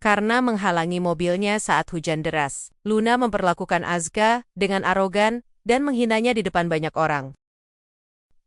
karena menghalangi mobilnya saat hujan deras. Luna memperlakukan Azka dengan arogan dan menghinanya di depan banyak orang.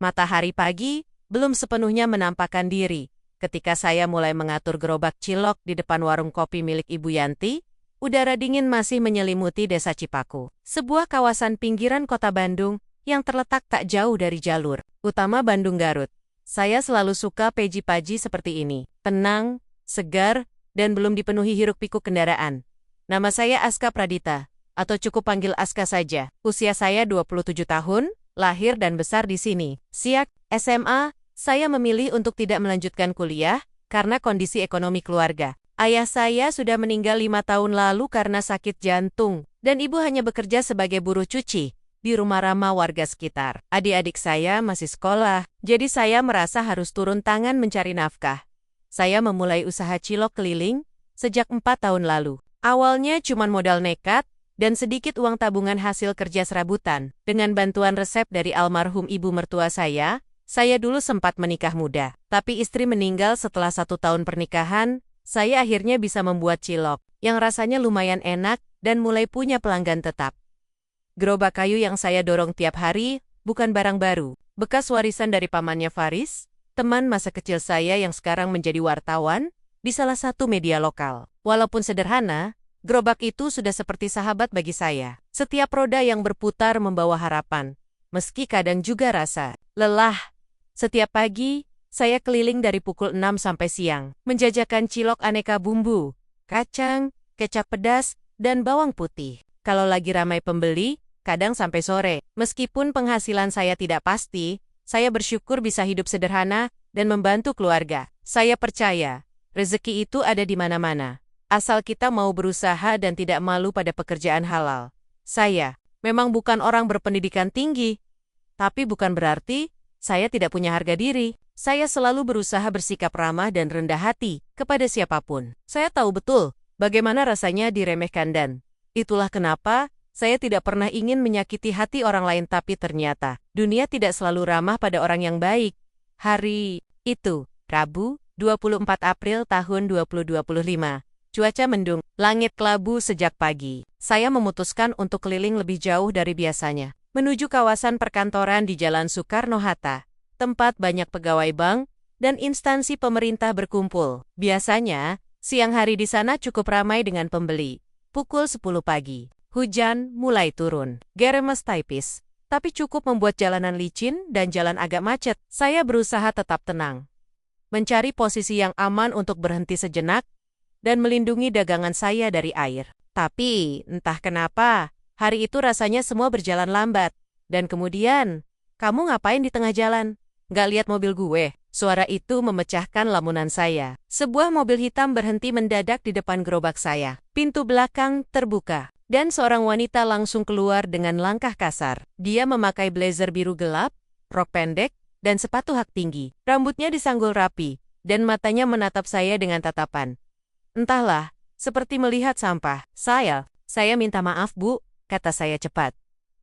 Matahari pagi belum sepenuhnya menampakkan diri. Ketika saya mulai mengatur gerobak cilok di depan warung kopi milik Ibu Yanti, udara dingin masih menyelimuti Desa Cipaku, sebuah kawasan pinggiran kota Bandung yang terletak tak jauh dari jalur utama Bandung-Garut. Saya selalu suka pagi-pagi seperti ini, tenang, segar, dan belum dipenuhi hiruk-pikuk kendaraan. Nama saya Aska Pradita, atau cukup panggil Aska saja. Usia saya 27 tahun, lahir dan besar di sini. Siak, SMA, saya memilih untuk tidak melanjutkan kuliah karena kondisi ekonomi keluarga. Ayah saya sudah meninggal 5 tahun lalu karena sakit jantung, dan ibu hanya bekerja sebagai buruh cuci di rumah ramah warga sekitar. Adik-adik saya masih sekolah, jadi saya merasa harus turun tangan mencari nafkah. Saya memulai usaha cilok keliling sejak 4 tahun lalu. Awalnya cuma modal nekat dan sedikit uang tabungan hasil kerja serabutan. Dengan bantuan resep dari almarhum ibu mertua saya dulu sempat menikah muda. Tapi istri meninggal setelah 1 tahun pernikahan, saya akhirnya bisa membuat cilok yang rasanya lumayan enak dan mulai punya pelanggan tetap. Gerobak kayu yang saya dorong tiap hari bukan barang baru, bekas warisan dari pamannya Faris, teman masa kecil saya yang sekarang menjadi wartawan di salah satu media lokal. Walaupun sederhana, gerobak itu sudah seperti sahabat bagi saya. Setiap roda yang berputar membawa harapan, meski kadang juga rasa lelah. Setiap pagi, saya keliling dari pukul 6 sampai siang, menjajakan cilok aneka bumbu, kacang, kecap pedas, dan bawang putih. Kalau lagi ramai pembeli, kadang sampai sore. Meskipun penghasilan saya tidak pasti, saya bersyukur bisa hidup sederhana dan membantu keluarga. Saya percaya, rezeki itu ada di mana-mana. Asal kita mau berusaha dan tidak malu pada pekerjaan halal. Saya memang bukan orang berpendidikan tinggi, tapi bukan berarti saya tidak punya harga diri. Saya selalu berusaha bersikap ramah dan rendah hati kepada siapapun. Saya tahu betul bagaimana rasanya diremehkan dan itulah kenapa saya tidak pernah ingin menyakiti hati orang lain, tapi ternyata dunia tidak selalu ramah pada orang yang baik. Hari itu, Rabu, 24 April tahun 2025. Cuaca mendung, langit kelabu sejak pagi. Saya memutuskan untuk keliling lebih jauh dari biasanya, menuju kawasan perkantoran di Jalan Soekarno-Hatta, tempat banyak pegawai bank dan instansi pemerintah berkumpul. Biasanya, siang hari di sana cukup ramai dengan pembeli. Pukul 10 pagi, hujan mulai turun. Geremes tipis, tapi cukup membuat jalanan licin dan jalan agak macet. Saya berusaha tetap tenang, mencari posisi yang aman untuk berhenti sejenak dan melindungi dagangan saya dari air. Tapi, entah kenapa, hari itu rasanya semua berjalan lambat. Dan kemudian, kamu ngapain di tengah jalan? Nggak lihat mobil gue? Suara itu memecahkan lamunan saya. Sebuah mobil hitam berhenti mendadak di depan gerobak saya. Pintu belakang terbuka, dan seorang wanita langsung keluar dengan langkah kasar. Dia memakai blazer biru gelap, rok pendek, dan sepatu hak tinggi. Rambutnya disanggul rapi, dan matanya menatap saya dengan tatapan. Entahlah, seperti melihat sampah. Saya minta maaf, Bu, kata saya cepat.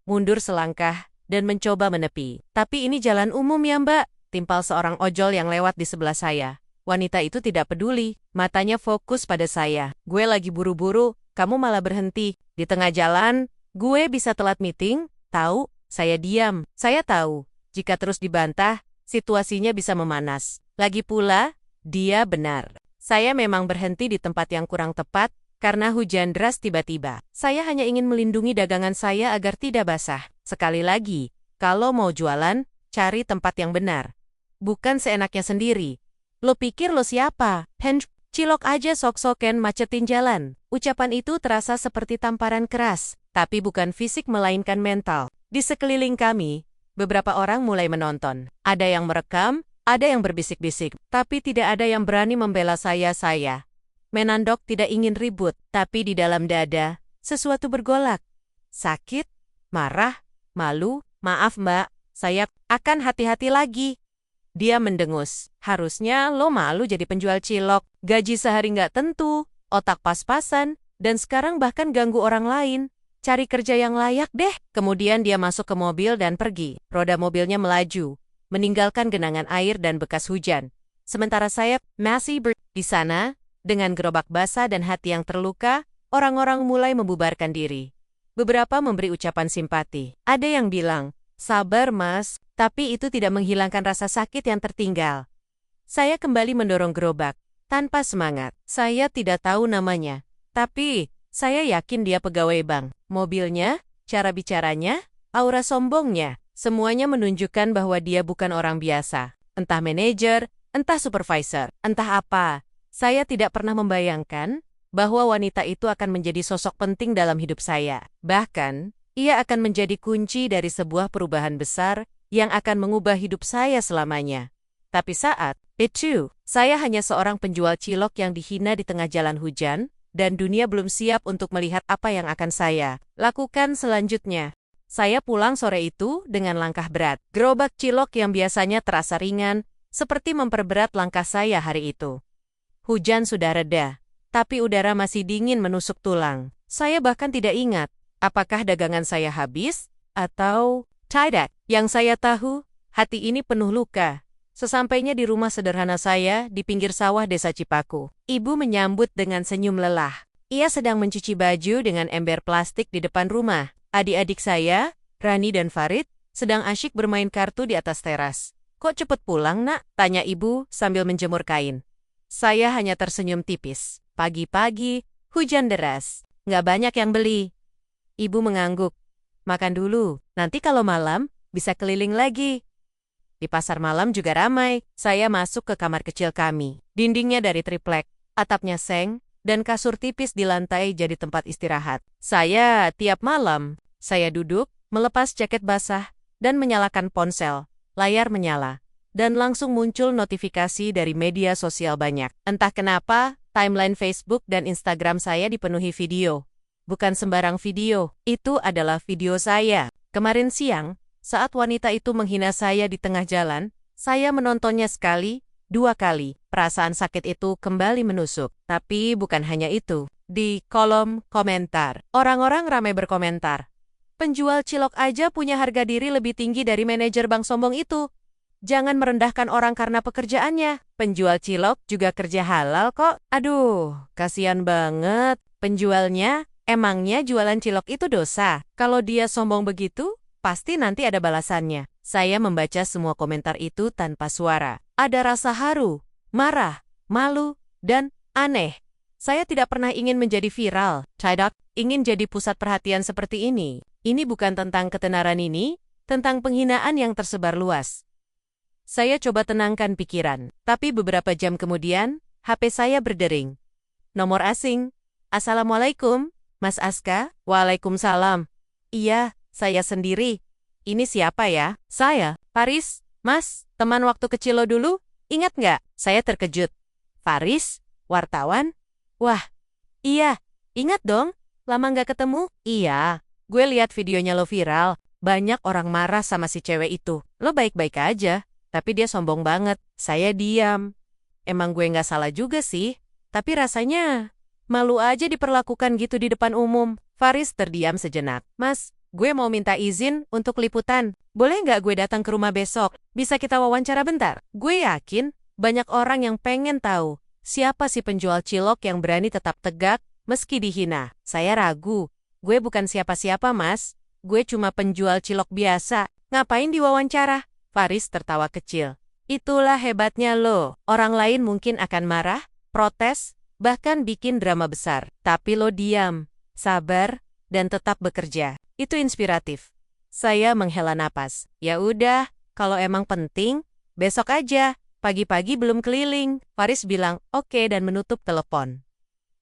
Mundur selangkah dan mencoba menepi. Tapi ini jalan umum ya, Mbak, timpal seorang ojol yang lewat di sebelah saya. Wanita itu tidak peduli, matanya fokus pada saya. Gue lagi buru-buru, kamu malah berhenti. Di tengah jalan, gue bisa telat meeting, tahu? Saya diam. Saya tahu, jika terus dibantah, situasinya bisa memanas. Lagi pula, dia benar. Saya memang berhenti di tempat yang kurang tepat, karena hujan deras tiba-tiba. Saya hanya ingin melindungi dagangan saya agar tidak basah. Sekali lagi, kalau mau jualan, cari tempat yang benar. Bukan seenaknya sendiri. Lo pikir lo siapa? Cilok aja sok-soken macetin jalan. Ucapan itu terasa seperti tamparan keras, tapi bukan fisik melainkan mental. Di sekeliling kami, beberapa orang mulai menonton. Ada yang merekam, ada yang berbisik-bisik, tapi tidak ada yang berani membela saya. Menandok tidak ingin ribut, tapi di dalam dada, sesuatu bergolak. Sakit, marah, malu, maaf Mbak, saya akan hati-hati lagi. Dia mendengus. Harusnya lo malu jadi penjual cilok, gaji sehari nggak tentu, otak pas-pasan, dan sekarang bahkan ganggu orang lain. Cari kerja yang layak deh. Kemudian dia masuk ke mobil dan pergi. Roda mobilnya melaju, meninggalkan genangan air dan bekas hujan. Sementara saya masih di sana, Dengan gerobak basah dan hati yang terluka, orang-orang mulai membubarkan diri. Beberapa memberi ucapan simpati. Ada yang bilang, "Sabar, Mas," tapi itu tidak menghilangkan rasa sakit yang tertinggal. Saya kembali mendorong gerobak, tanpa semangat. Saya tidak tahu namanya, tapi saya yakin dia pegawai bank. Mobilnya, cara bicaranya, aura sombongnya, semuanya menunjukkan bahwa dia bukan orang biasa. Entah manajer, entah supervisor, entah apa. Saya tidak pernah membayangkan bahwa wanita itu akan menjadi sosok penting dalam hidup saya. Bahkan, ia akan menjadi kunci dari sebuah perubahan besar yang akan mengubah hidup saya selamanya. Tapi saat itu, saya hanya seorang penjual cilok yang dihina di tengah jalan hujan, dan dunia belum siap untuk melihat apa yang akan saya lakukan selanjutnya. Saya pulang sore itu dengan langkah berat. Gerobak cilok yang biasanya terasa ringan, seperti memperberat langkah saya hari itu. Hujan sudah reda, tapi udara masih dingin menusuk tulang. Saya bahkan tidak ingat, apakah dagangan saya habis, atau tidak. Yang saya tahu, hati ini penuh luka. Sesampainya di rumah sederhana saya, di pinggir sawah desa Cipaku, ibu menyambut dengan senyum lelah. Ia sedang mencuci baju dengan ember plastik di depan rumah. Adik-adik saya, Rani dan Farid, sedang asyik bermain kartu di atas teras. "Kok cepet pulang, Nak?" tanya ibu sambil menjemur kain. Saya hanya tersenyum tipis. Pagi-pagi, hujan deras. Nggak banyak yang beli. Ibu mengangguk. "Makan dulu, nanti kalau malam, bisa keliling lagi." Di pasar malam juga ramai. Saya masuk ke kamar kecil kami. Dindingnya dari triplek, atapnya seng, dan kasur tipis di lantai jadi tempat istirahat. Tiap malam, saya duduk, melepas jaket basah, dan menyalakan ponsel. Layar menyala, dan langsung muncul notifikasi dari media sosial banyak. Entah kenapa, timeline Facebook dan Instagram saya dipenuhi video. Bukan sembarang video, itu adalah video saya. Kemarin siang, saat wanita itu menghina saya di tengah jalan, saya menontonnya sekali, 2 kali. Perasaan sakit itu kembali menusuk. Tapi bukan hanya itu. Di kolom komentar, orang-orang ramai berkomentar. "Penjual cilok aja punya harga diri lebih tinggi dari manajer bank sombong itu. Jangan merendahkan orang karena pekerjaannya. Penjual cilok juga kerja halal kok." Aduh, kasihan banget. Penjualnya, emangnya jualan cilok itu dosa? Kalau dia sombong begitu, pasti nanti ada balasannya. Saya membaca semua komentar itu tanpa suara. Ada rasa haru, marah, malu, dan aneh. Saya tidak pernah ingin menjadi viral, tidak ingin jadi pusat perhatian seperti ini. Ini bukan tentang ketenaran ini, tentang penghinaan yang tersebar luas. Saya coba tenangkan pikiran, tapi beberapa jam kemudian, HP saya berdering. Nomor asing. "Assalamualaikum, Mas Aska." "Waalaikumsalam." "Iya, saya sendiri." "Ini siapa ya?" "Saya, Faris. Mas, teman waktu kecil lo dulu, ingat nggak?" Saya terkejut. "Faris? Wartawan?" "Wah, iya, ingat dong. Lama nggak ketemu?" "Iya, gue lihat videonya lo viral. Banyak orang marah sama si cewek itu. Lo baik-baik aja, tapi dia sombong banget." Saya diam. Emang gue nggak salah juga sih, tapi rasanya malu aja diperlakukan gitu di depan umum. Faris terdiam sejenak. "Mas, gue mau minta izin untuk liputan. Boleh nggak gue datang ke rumah besok? Bisa kita wawancara bentar?" Gue yakin banyak orang yang pengen tahu siapa si penjual cilok yang berani tetap tegak meski dihina. Saya ragu. "Gue bukan siapa-siapa, Mas. Gue cuma penjual cilok biasa. Ngapain diwawancara?" Faris tertawa kecil. "Itulah hebatnya lo. Orang lain mungkin akan marah, protes, bahkan bikin drama besar. Tapi lo diam, sabar, dan tetap bekerja. Itu inspiratif." Saya menghela napas. "Ya udah, kalau emang penting, besok aja. Pagi-pagi belum keliling." Faris bilang oke dan menutup telepon.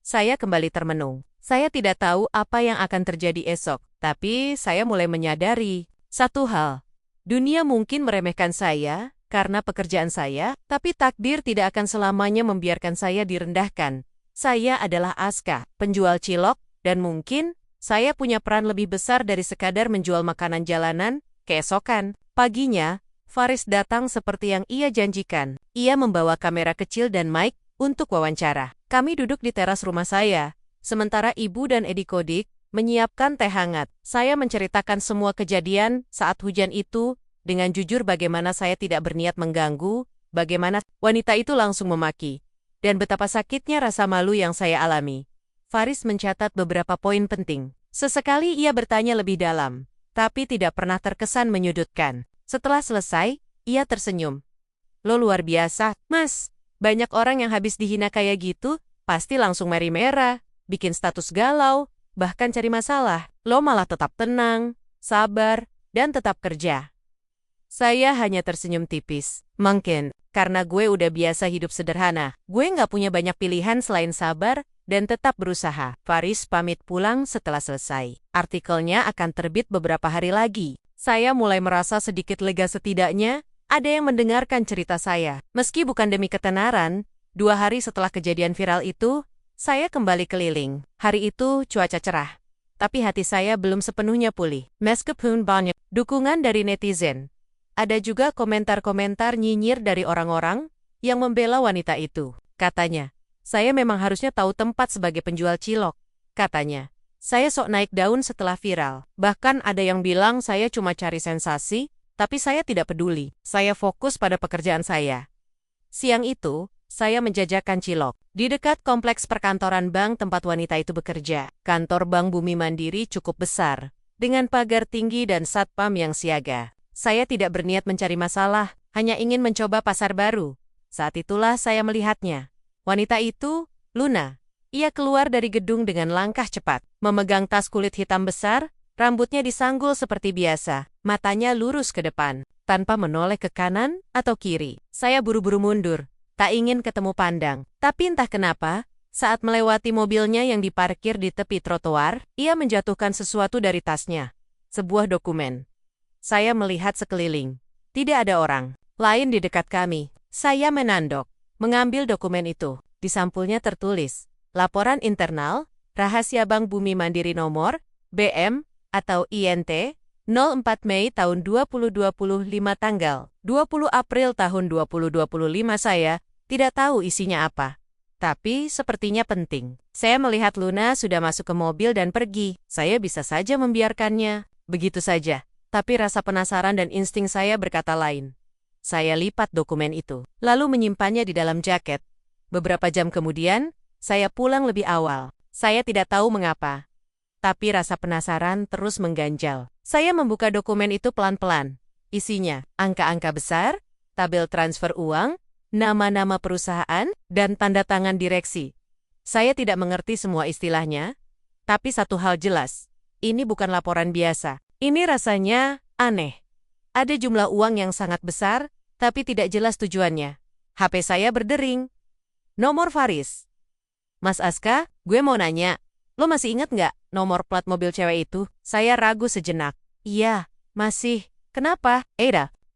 Saya kembali termenung. Saya tidak tahu apa yang akan terjadi esok, tapi saya mulai menyadari satu hal. Dunia mungkin meremehkan saya karena pekerjaan saya, tapi takdir tidak akan selamanya membiarkan saya direndahkan. Saya adalah Aska, penjual cilok, dan mungkin saya punya peran lebih besar dari sekadar menjual makanan jalanan. Keesokan paginya, Faris datang seperti yang ia janjikan. Ia membawa kamera kecil dan mic untuk wawancara. Kami duduk di teras rumah saya, sementara ibu dan Edi Kodik menyiapkan teh hangat. Saya menceritakan semua kejadian saat hujan itu dengan jujur bagaimana saya tidak berniat mengganggu, bagaimana wanita itu langsung memaki. dan betapa sakitnya rasa malu yang saya alami. Faris mencatat beberapa poin penting. Sesekali ia bertanya lebih dalam, tapi tidak pernah terkesan menyudutkan. Setelah selesai, ia tersenyum. Lo luar biasa, Mas. Banyak orang yang habis dihina kayak gitu, pasti langsung merah-merah, bikin status galau, bahkan cari masalah. Lo malah tetap tenang, sabar, dan tetap kerja. Saya hanya tersenyum tipis. Mungkin, karena gue udah biasa hidup sederhana, gue nggak punya banyak pilihan selain sabar dan tetap berusaha. Faris pamit pulang setelah selesai. Artikelnya akan terbit beberapa hari lagi. Saya mulai merasa sedikit lega, setidaknya ada yang mendengarkan cerita saya. Meski bukan demi ketenaran, 2 hari setelah kejadian viral itu, saya kembali keliling. Hari itu cuaca cerah, tapi hati saya belum sepenuhnya pulih. Meskipun banyak dukungan dari netizen, ada juga komentar-komentar nyinyir dari orang-orang yang membela wanita itu. Katanya, saya memang harusnya tahu tempat sebagai penjual cilok. Katanya, saya sok naik daun setelah viral. Bahkan ada yang bilang saya cuma cari sensasi, tapi saya tidak peduli. Saya fokus pada pekerjaan saya. Siang itu, saya menjajakan cilok di dekat kompleks perkantoran bank tempat wanita itu bekerja. Kantor Bank Bumi Mandiri cukup besar, dengan pagar tinggi dan satpam yang siaga. Saya tidak berniat mencari masalah, hanya ingin mencoba pasar baru. Saat itulah saya melihatnya. Wanita itu, Luna. Ia keluar dari gedung dengan langkah cepat, memegang tas kulit hitam besar, rambutnya disanggul seperti biasa, matanya lurus ke depan, tanpa menoleh ke kanan atau kiri. Saya buru-buru mundur, tak ingin ketemu pandang. Tapi entah kenapa, saat melewati mobilnya yang diparkir di tepi trotoar, ia menjatuhkan sesuatu dari tasnya. Sebuah dokumen. Saya melihat sekeliling. Tidak ada orang lain di dekat kami. Saya menandok, mengambil dokumen itu. Di sampulnya tertulis, Laporan Internal, Rahasia Bank Bumi Mandiri Nomor, BM, atau INT, 04 Mei tahun 2025 tanggal 20 April tahun 2025. Saya tidak tahu isinya apa. Tapi sepertinya penting. Saya melihat Luna sudah masuk ke mobil dan pergi. Saya bisa saja membiarkannya. Begitu saja. Tapi rasa penasaran dan insting saya berkata lain. Saya lipat dokumen itu, lalu menyimpannya di dalam jaket. Beberapa jam kemudian, saya pulang lebih awal. Saya tidak tahu mengapa. Tapi rasa penasaran terus mengganjal. Saya membuka dokumen itu pelan-pelan. Isinya, angka-angka besar, tabel transfer uang, nama-nama perusahaan, dan tanda tangan direksi. Saya tidak mengerti semua istilahnya, tapi satu hal jelas. Ini bukan laporan biasa. Ini rasanya aneh. Ada jumlah uang yang sangat besar, tapi tidak jelas tujuannya. HP saya berdering. Nomor Faris. Mas Aska, gue mau nanya. Lo masih ingat nggak nomor plat mobil cewek itu? Saya ragu sejenak. Iya, masih. Kenapa?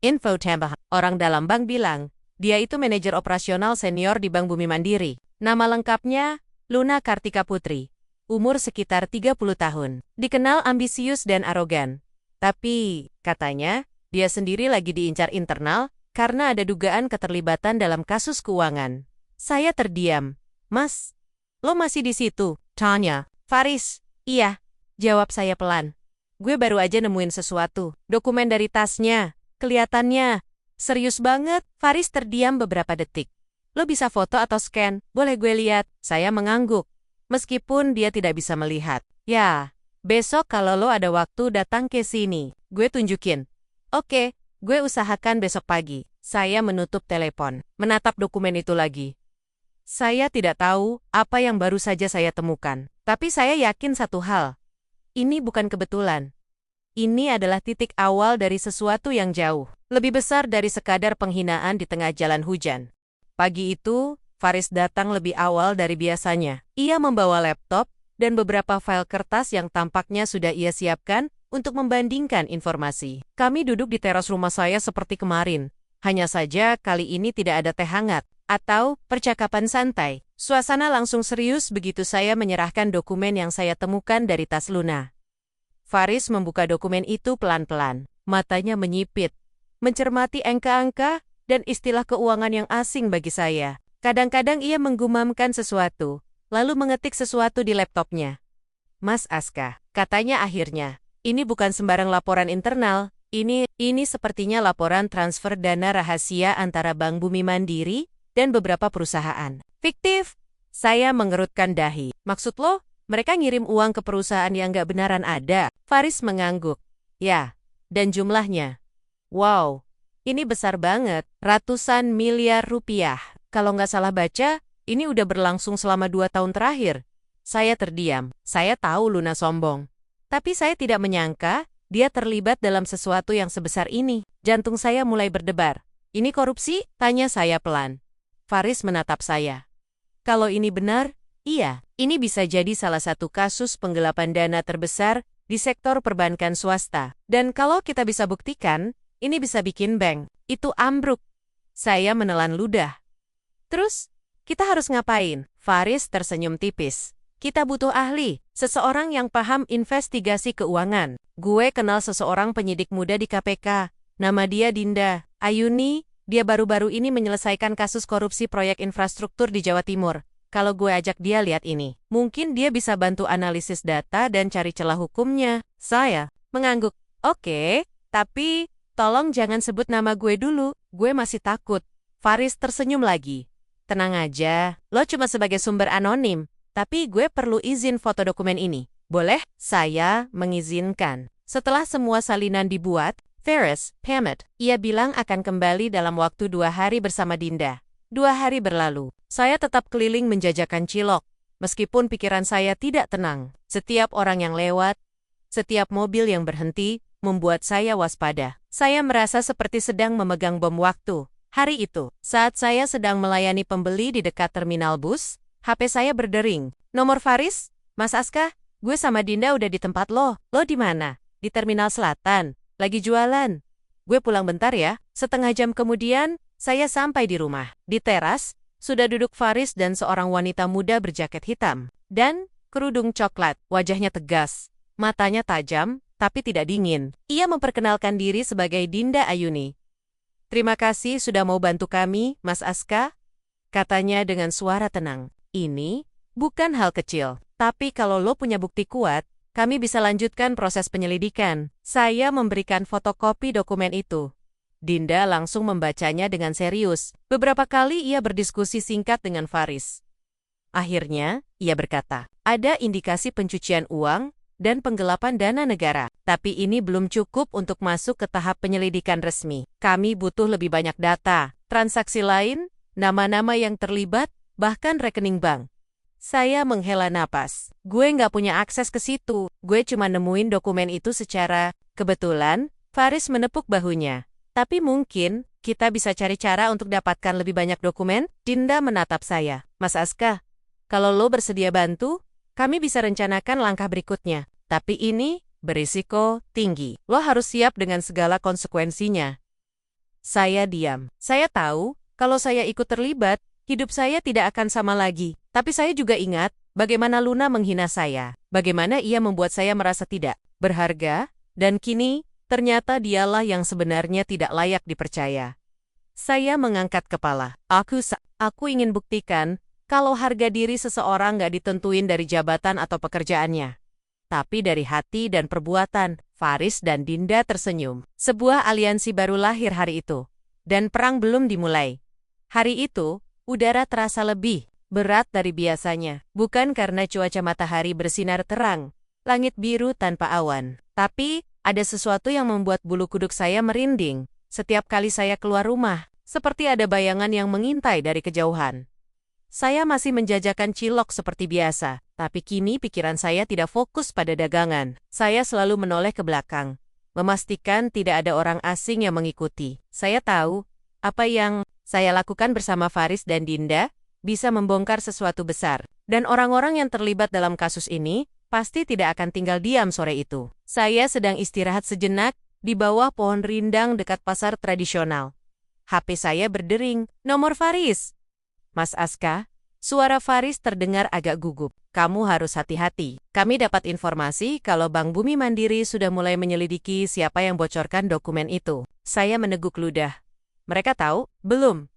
Info tambahan. Orang dalam bank bilang, dia itu manajer operasional senior di Bank Bumi Mandiri. Nama lengkapnya, Luna Kartika Putri. Umur sekitar 30 tahun. Dikenal ambisius dan arogan. Tapi, katanya, dia sendiri lagi diincar internal karena ada dugaan keterlibatan dalam kasus keuangan. Saya terdiam. Mas, lo masih di situ? Tanya. Faris. Iya. Jawab saya pelan. Gue baru aja nemuin sesuatu. Dokumen dari tasnya. Kelihatannya serius banget. Faris terdiam beberapa detik. Lo bisa foto atau scan? Boleh gue lihat? Saya mengangguk. Meskipun dia tidak bisa melihat. Ya, besok kalau lo ada waktu datang ke sini, gue tunjukin. Oke, gue usahakan besok pagi. Saya menutup telepon, menatap dokumen itu lagi. Saya tidak tahu apa yang baru saja saya temukan. Tapi saya yakin satu hal. Ini bukan kebetulan. Ini adalah titik awal dari sesuatu yang jauh. Lebih besar dari sekadar penghinaan di tengah jalan hujan. Pagi itu, Faris datang lebih awal dari biasanya. Ia membawa laptop dan beberapa file kertas yang tampaknya sudah ia siapkan untuk membandingkan informasi. Kami duduk di teras rumah saya seperti kemarin. Hanya saja kali ini tidak ada teh hangat atau percakapan santai. Suasana langsung serius begitu saya menyerahkan dokumen yang saya temukan dari tas Luna. Faris membuka dokumen itu pelan-pelan. Matanya menyipit, mencermati angka-angka dan istilah keuangan yang asing bagi saya. Kadang-kadang ia menggumamkan sesuatu, lalu mengetik sesuatu di laptopnya. Mas Aska, katanya akhirnya, ini bukan sembarang laporan internal, ini sepertinya laporan transfer dana rahasia antara Bank Bumi Mandiri dan beberapa perusahaan. Fiktif? Saya mengerutkan dahi. Maksud lo, mereka ngirim uang ke perusahaan yang nggak benaran ada? Faris mengangguk. Ya, dan jumlahnya. Wow, ini besar banget. Ratusan miliar rupiah. Kalau nggak salah baca, ini udah berlangsung selama 2 tahun terakhir. Saya terdiam. Saya tahu Luna sombong. Tapi saya tidak menyangka dia terlibat dalam sesuatu yang sebesar ini. Jantung saya mulai berdebar. Ini korupsi? Tanya saya pelan. Faris menatap saya. Kalau ini benar, iya, ini bisa jadi salah satu kasus penggelapan dana terbesar di sektor perbankan swasta. Dan kalau kita bisa buktikan, ini bisa bikin bank itu ambruk. Saya menelan ludah. Terus, kita harus ngapain? Faris tersenyum tipis. Kita butuh ahli, seseorang yang paham investigasi keuangan. Gue kenal seseorang penyidik muda di KPK. Nama dia Dinda Ayuni. Dia baru-baru ini menyelesaikan kasus korupsi proyek infrastruktur di Jawa Timur. Kalau gue ajak dia lihat ini, mungkin dia bisa bantu analisis data dan cari celah hukumnya. Saya mengangguk. Oke, tapi tolong jangan sebut nama gue dulu. Gue masih takut. Faris tersenyum lagi. Tenang aja, lo cuma sebagai sumber anonim. Tapi gue perlu izin foto dokumen ini. Boleh? Saya mengizinkan. Setelah semua salinan dibuat, Faris pamit. Ia bilang akan kembali dalam waktu 2 hari bersama Dinda. 2 hari berlalu. Saya tetap keliling menjajakan cilok. Meskipun pikiran saya tidak tenang. Setiap orang yang lewat, setiap mobil yang berhenti, membuat saya waspada. Saya merasa seperti sedang memegang bom waktu. Hari itu, saat saya sedang melayani pembeli di dekat terminal bus, HP saya berdering. Nomor Faris? Mas Aska, gue sama Dinda udah di tempat lo. Lo di mana? Di Terminal Selatan. Lagi jualan. Gue pulang bentar ya. Setengah jam kemudian, saya sampai di rumah. Di teras, sudah duduk Faris dan seorang wanita muda berjaket hitam. Dan kerudung coklat. Wajahnya tegas. Matanya tajam, tapi tidak dingin. Ia memperkenalkan diri sebagai Dinda Ayuni. Terima kasih sudah mau bantu kami, Mas Aska. Katanya dengan suara tenang. Ini bukan hal kecil. Tapi kalau lo punya bukti kuat, kami bisa lanjutkan proses penyelidikan. Saya memberikan fotokopi dokumen itu. Dinda langsung membacanya dengan serius. Beberapa kali ia berdiskusi singkat dengan Faris. Akhirnya, ia berkata, ada indikasi pencucian uang dan penggelapan dana negara. Tapi ini belum cukup untuk masuk ke tahap penyelidikan resmi. Kami butuh lebih banyak data, transaksi lain, nama-nama yang terlibat, bahkan rekening bank. Saya menghela napas. Gue nggak punya akses ke situ. Gue cuma nemuin dokumen itu secara kebetulan. Faris menepuk bahunya. Tapi mungkin kita bisa cari cara untuk dapatkan lebih banyak dokumen. Dinda menatap saya. Mas Aska, kalau lo bersedia bantu, kami bisa rencanakan langkah berikutnya. Tapi ini berisiko tinggi. Lo harus siap dengan segala konsekuensinya. Saya diam. Saya tahu, kalau saya ikut terlibat, hidup saya tidak akan sama lagi. Tapi saya juga ingat bagaimana Luna menghina saya. Bagaimana ia membuat saya merasa tidak berharga. Dan kini, ternyata dialah yang sebenarnya tidak layak dipercaya. Saya mengangkat kepala. Aku ingin buktikan kalau harga diri seseorang nggak ditentuin dari jabatan atau pekerjaannya. Tapi dari hati dan perbuatan. Faris dan Dinda tersenyum. Sebuah aliansi baru lahir hari itu. Dan perang belum dimulai. Hari itu, udara terasa lebih berat dari biasanya. Bukan karena cuaca matahari bersinar terang, langit biru tanpa awan. Tapi, ada sesuatu yang membuat bulu kuduk saya merinding. Setiap kali saya keluar rumah, seperti ada bayangan yang mengintai dari kejauhan. Saya masih menjajakan cilok seperti biasa, tapi kini pikiran saya tidak fokus pada dagangan. Saya selalu menoleh ke belakang, memastikan tidak ada orang asing yang mengikuti. Saya tahu, apa yang saya lakukan bersama Faris dan Dinda bisa membongkar sesuatu besar. Dan orang-orang yang terlibat dalam kasus ini pasti tidak akan tinggal diam sore itu. Saya sedang istirahat sejenak di bawah pohon rindang dekat pasar tradisional. HP saya berdering. Nomor Faris. Mas Aska, suara Faris terdengar agak gugup. Kamu harus hati-hati. Kami dapat informasi kalau Bank Bumi Mandiri sudah mulai menyelidiki siapa yang bocorkan dokumen itu. Saya meneguk ludah. Mereka tahu? Belum.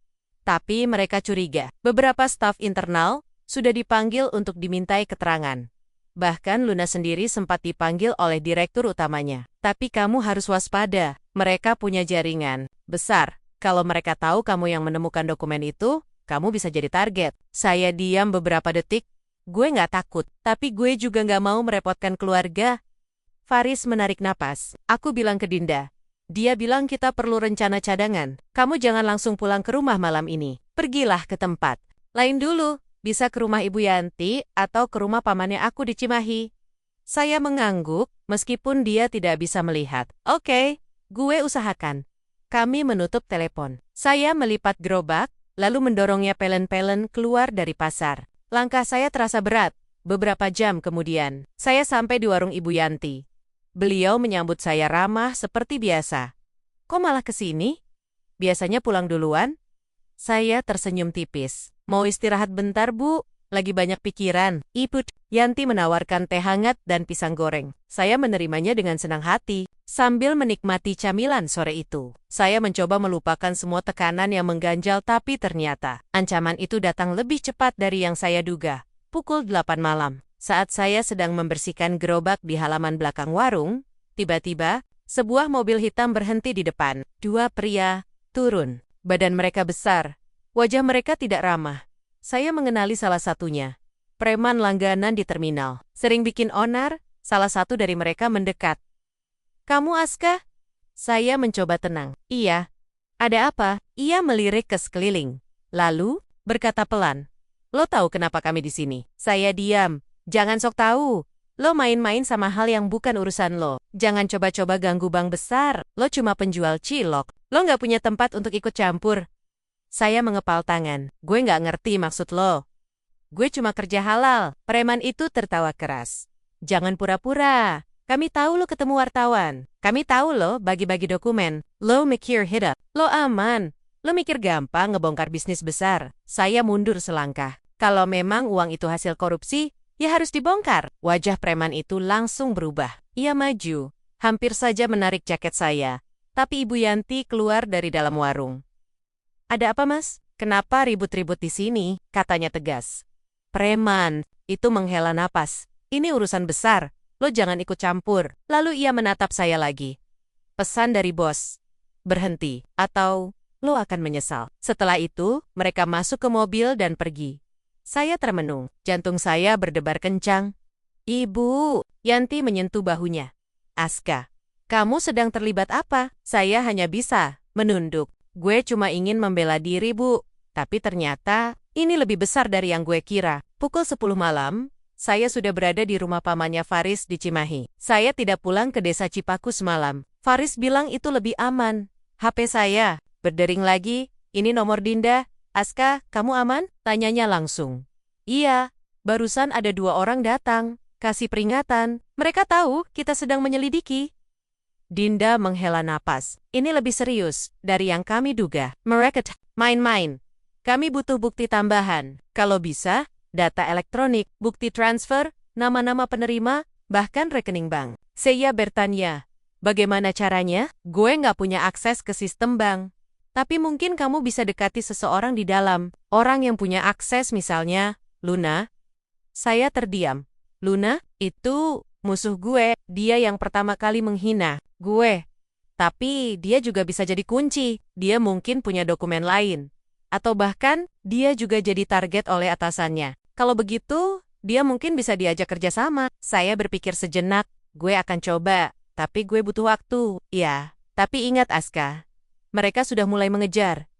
Tapi mereka curiga. Beberapa staf internal sudah dipanggil untuk dimintai keterangan. Bahkan Luna sendiri sempat dipanggil oleh direktur utamanya. Tapi kamu harus waspada. Mereka punya jaringan besar. Kalau mereka tahu kamu yang menemukan dokumen itu, kamu bisa jadi target. Saya diam beberapa detik. Gue nggak takut, tapi gue juga nggak mau merepotkan keluarga. Faris menarik napas. Aku bilang ke Dinda. Dia bilang kita perlu rencana cadangan. Kamu jangan langsung pulang ke rumah malam ini. Pergilah ke tempat lain dulu. Bisa ke rumah Ibu Yanti atau ke rumah pamannya aku di Cimahi. Saya mengangguk, meskipun dia tidak bisa melihat. Oke, gue usahakan. Kami menutup telepon. Saya melipat gerobak, lalu mendorongnya pelen-pelen keluar dari pasar. Langkah saya terasa berat. Beberapa jam kemudian, saya sampai di warung Ibu Yanti. Beliau menyambut saya ramah seperti biasa. Kok malah ke sini? Biasanya pulang duluan? Saya tersenyum tipis. Mau istirahat bentar, Bu? Lagi banyak pikiran. Ibu Yanti menawarkan teh hangat dan pisang goreng. Saya menerimanya dengan senang hati. Sambil menikmati camilan sore itu, saya mencoba melupakan semua tekanan yang mengganjal, tapi ternyata ancaman itu datang lebih cepat dari yang saya duga. Pukul 8 malam. Saat saya sedang membersihkan gerobak di halaman belakang warung, tiba-tiba, sebuah mobil hitam berhenti di depan. Dua pria turun. Badan mereka besar. Wajah mereka tidak ramah. Saya mengenali salah satunya. Preman langganan di terminal. Sering bikin onar, salah satu dari mereka mendekat. Kamu Aska? Saya mencoba tenang. Iya. Ada apa? Ia melirik ke sekeliling. Lalu, berkata pelan. Lo tahu kenapa kami di sini? Saya diam. Jangan sok tahu. Lo main-main sama hal yang bukan urusan lo. Jangan coba-coba ganggu bank besar. Lo cuma penjual cilok. Lo nggak punya tempat untuk ikut campur. Saya mengepal tangan. Gue nggak ngerti maksud lo. Gue cuma kerja halal. Preman itu tertawa keras. Jangan pura-pura. Kami tahu lo ketemu wartawan. Kami tahu lo bagi-bagi dokumen. Lo mikir hit up. Lo aman. Lo mikir gampang ngebongkar bisnis besar. Saya mundur selangkah. Kalau memang uang itu hasil korupsi, ya harus dibongkar. Wajah preman itu langsung berubah. Ia maju, hampir saja menarik jaket saya. Tapi Ibu Yanti keluar dari dalam warung. Ada apa, Mas? Kenapa ribut-ribut di sini? Katanya tegas. Preman, itu menghela napas. Ini urusan besar. Lo jangan ikut campur. Lalu ia menatap saya lagi. Pesan dari bos. Berhenti, atau lo akan menyesal. Setelah itu, mereka masuk ke mobil dan pergi. Saya termenung, jantung saya berdebar kencang. Ibu, Yanti menyentuh bahunya. Aska, kamu sedang terlibat apa? Saya hanya bisa menunduk. Gue cuma ingin membela diri, Bu. Tapi ternyata, ini lebih besar dari yang gue kira. Pukul 10 malam, saya sudah berada di rumah pamannya Faris di Cimahi. Saya tidak pulang ke desa Cipaku semalam. Faris bilang itu lebih aman. HP saya berdering lagi. Ini nomor Dinda. Aska, kamu aman? Tanyanya langsung. Iya, barusan ada 2 orang datang. Kasih peringatan. Mereka tahu kita sedang menyelidiki. Dinda menghela napas. Ini lebih serius dari yang kami duga. Mereka main-main. Kami butuh bukti tambahan. Kalau bisa, data elektronik, bukti transfer, nama-nama penerima, bahkan rekening bank. Saya bertanya, bagaimana caranya? Gue nggak punya akses ke sistem bank. Tapi mungkin kamu bisa dekati seseorang di dalam. Orang yang punya akses misalnya, Luna. Saya terdiam. Luna, itu musuh gue. Dia yang pertama kali menghina gue. Tapi dia juga bisa jadi kunci. Dia mungkin punya dokumen lain. Atau bahkan, dia juga jadi target oleh atasannya. Kalau begitu, dia mungkin bisa diajak kerjasama. Saya berpikir sejenak, gue akan coba. Tapi gue butuh waktu. Ya, tapi ingat Aska. Mereka sudah mulai mengejar.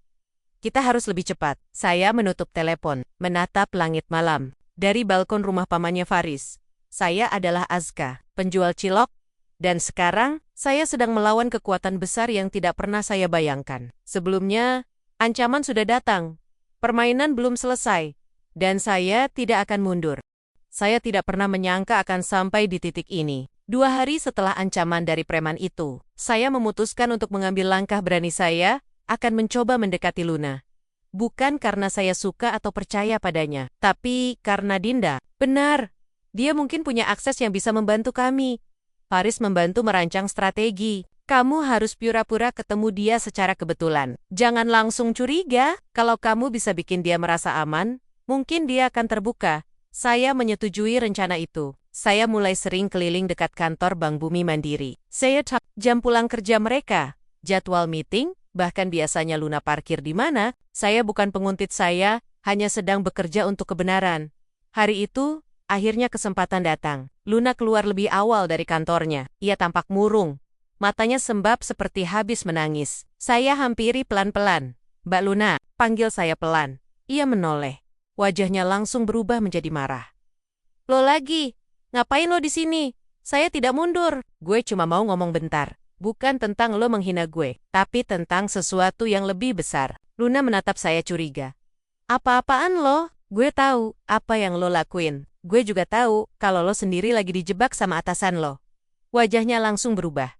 Kita harus lebih cepat. Saya menutup telepon, menatap langit malam. Dari balkon rumah pamannya Faris. Saya adalah Aska, penjual cilok. Dan sekarang, saya sedang melawan kekuatan besar yang tidak pernah saya bayangkan. Sebelumnya, ancaman sudah datang. Permainan belum selesai. Dan saya tidak akan mundur. Saya tidak pernah menyangka akan sampai di titik ini. 2 hari setelah ancaman dari preman itu, saya memutuskan untuk mengambil langkah berani. Saya akan mencoba mendekati Luna. Bukan karena saya suka atau percaya padanya, tapi karena Dinda. Benar, dia mungkin punya akses yang bisa membantu kami. Faris membantu merancang strategi. Kamu harus pura-pura ketemu dia secara kebetulan. Jangan langsung curiga. Kalau kamu bisa bikin dia merasa aman, mungkin dia akan terbuka. Saya menyetujui rencana itu. Saya mulai sering keliling dekat kantor Bank Bumi Mandiri. Saya tahu jam pulang kerja mereka, jadwal meeting, Bahkan biasanya Luna parkir di mana, saya bukan penguntit, saya hanya sedang bekerja untuk kebenaran. Hari itu, akhirnya kesempatan datang. Luna keluar lebih awal dari kantornya. Ia tampak murung. Matanya sembab seperti habis menangis. Saya hampiri pelan-pelan. "Mbak Luna," panggil saya pelan. Ia menoleh. Wajahnya langsung berubah menjadi marah. "Lo lagi? Ngapain lo di sini? Saya tidak mundur. Gue cuma mau ngomong bentar. Bukan tentang lo menghina gue, tapi tentang sesuatu yang lebih besar." Luna menatap saya curiga. "Apa-apaan lo? Gue tahu apa yang lo lakuin. Gue juga tahu kalau lo sendiri lagi dijebak sama atasan lo." Wajahnya langsung berubah.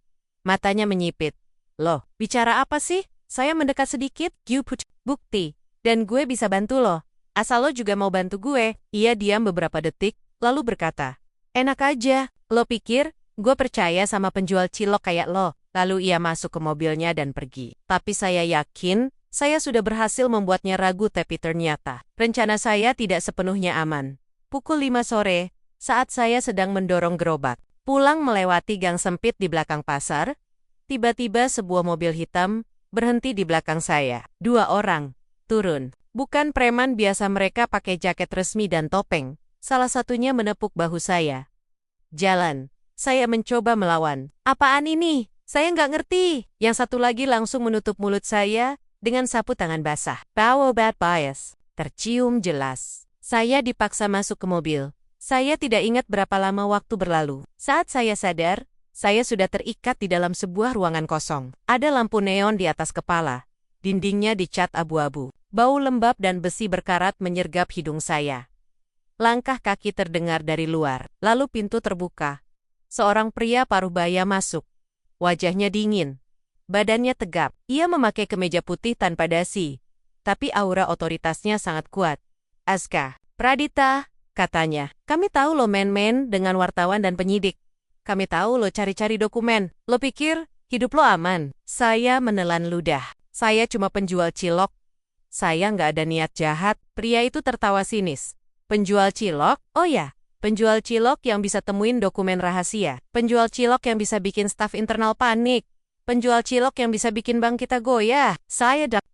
Matanya menyipit. "Lo, bicara apa sih?" Saya mendekat sedikit. "You put bukti. Dan gue bisa bantu lo. Asal lo juga mau bantu gue." Ia diam beberapa detik, lalu berkata, "Enak aja. Lo pikir gue percaya sama penjual cilok kayak lo?" Lalu ia masuk ke mobilnya dan pergi. Tapi saya yakin, saya sudah berhasil membuatnya ragu, tapi ternyata rencana saya tidak sepenuhnya aman. Pukul 5 sore, saat saya sedang mendorong gerobak pulang melewati gang sempit di belakang pasar, tiba-tiba sebuah mobil hitam berhenti di belakang saya. 2 orang turun. Bukan preman biasa, mereka pakai jaket resmi dan topeng. Salah satunya menepuk bahu saya. "Jalan." Saya mencoba melawan. "Apaan ini? Saya nggak ngerti." Yang satu lagi langsung menutup mulut saya dengan sapu tangan basah. Power bad bias tercium jelas. Saya dipaksa masuk ke mobil. Saya tidak ingat berapa lama waktu berlalu. Saat saya sadar, saya sudah terikat di dalam sebuah ruangan kosong. Ada lampu neon di atas kepala. Dindingnya dicat abu-abu. Bau lembab dan besi berkarat menyergap hidung saya. Langkah kaki terdengar dari luar. Lalu pintu terbuka. Seorang pria paruh baya masuk. Wajahnya dingin. Badannya tegap. Ia memakai kemeja putih tanpa dasi. Tapi aura otoritasnya sangat kuat. "Azka, Pradita," katanya. "Kami tahu lo main-main dengan wartawan dan penyidik. Kami tahu lo cari-cari dokumen. Lo pikir hidup lo aman?" Saya menelan ludah. "Saya cuma penjual cilok. Saya nggak ada niat jahat." Pria itu tertawa sinis. "Penjual cilok? Oh ya. Penjual cilok yang bisa temuin dokumen rahasia. Penjual cilok yang bisa bikin staf internal panik. Penjual cilok yang bisa bikin bank kita goyah."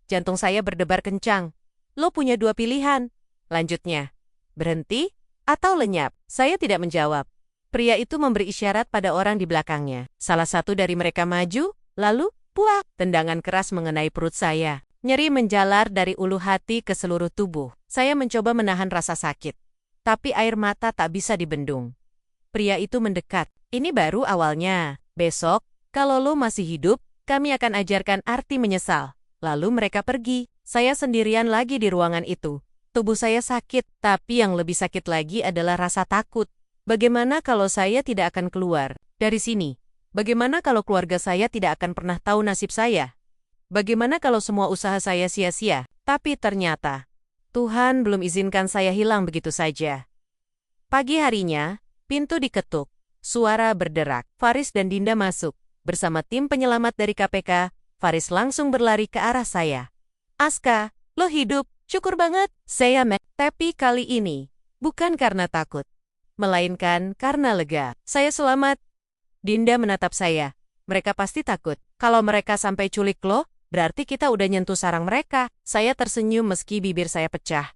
Jantung saya berdebar kencang. "Lo punya 2 pilihan," lanjutnya. "Berhenti atau lenyap." Saya tidak menjawab. Pria itu memberi isyarat pada orang di belakangnya. Salah satu dari mereka maju, lalu, puak, tendangan keras mengenai perut saya. Nyeri menjalar dari ulu hati ke seluruh tubuh. Saya mencoba menahan rasa sakit. Tapi air mata tak bisa dibendung. Pria itu mendekat. "Ini baru awalnya. Besok, kalau lo masih hidup, kami akan ajarkan arti menyesal." Lalu mereka pergi. Saya sendirian lagi di ruangan itu. Tubuh saya sakit, tapi yang lebih sakit lagi adalah rasa takut. Bagaimana kalau saya tidak akan keluar dari sini? Bagaimana kalau keluarga saya tidak akan pernah tahu nasib saya? Bagaimana kalau semua usaha saya sia-sia? Tapi ternyata Tuhan belum izinkan saya hilang begitu saja. Pagi harinya, pintu diketuk. Suara berderak. Faris dan Dinda masuk. Bersama tim penyelamat dari KPK, Faris langsung berlari ke arah saya. "Azka, lo hidup, syukur banget." Tapi kali ini, bukan karena takut, melainkan karena lega. "Saya selamat." Dinda menatap saya. "Mereka pasti takut. Kalau mereka sampai culik lo, berarti kita udah nyentuh sarang mereka." Saya tersenyum meski bibir saya pecah.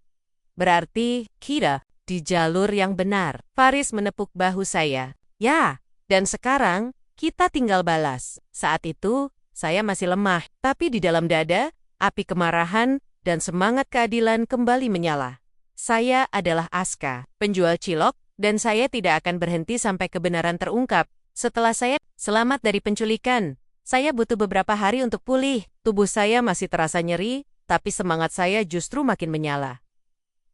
"Berarti kita di jalur yang benar." Faris menepuk bahu saya. "Ya, dan sekarang kita tinggal balas." Saat itu, saya masih lemah, tapi di dalam dada, api kemarahan dan semangat keadilan kembali menyala. Saya adalah Azka, penjual cilok, dan saya tidak akan berhenti sampai kebenaran terungkap. Setelah saya selamat dari penculikan, saya butuh beberapa hari untuk pulih. Tubuh saya masih terasa nyeri, tapi semangat saya justru makin menyala.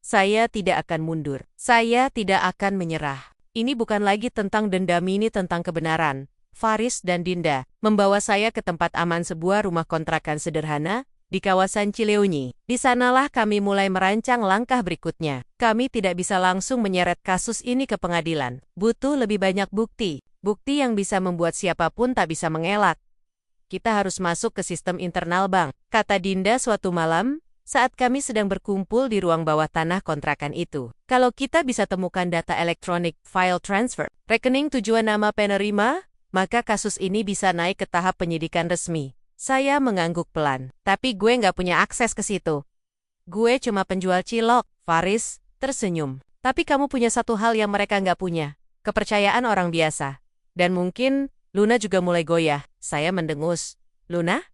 Saya tidak akan mundur. Saya tidak akan menyerah. Ini bukan lagi tentang dendam, ini tentang kebenaran. Faris dan Dinda membawa saya ke tempat aman, sebuah rumah kontrakan sederhana di kawasan Cileunyi. Di sanalah kami mulai merancang langkah berikutnya. Kami tidak bisa langsung menyeret kasus ini ke pengadilan. Butuh lebih banyak bukti. Bukti yang bisa membuat siapapun tak bisa mengelak. "Kita harus masuk ke sistem internal bank," kata Dinda suatu malam saat kami sedang berkumpul di ruang bawah tanah kontrakan itu. "Kalau kita bisa temukan data elektronik, file transfer, rekening, tujuan, nama penerima, maka kasus ini bisa naik ke tahap penyidikan resmi." Saya mengangguk pelan. Tapi gue nggak punya akses ke situ. Gue cuma penjual cilok. Faris tersenyum. Tapi kamu punya satu hal yang mereka nggak punya. Kepercayaan orang biasa. Dan mungkin Luna juga mulai goyah. Saya mendengus. Luna?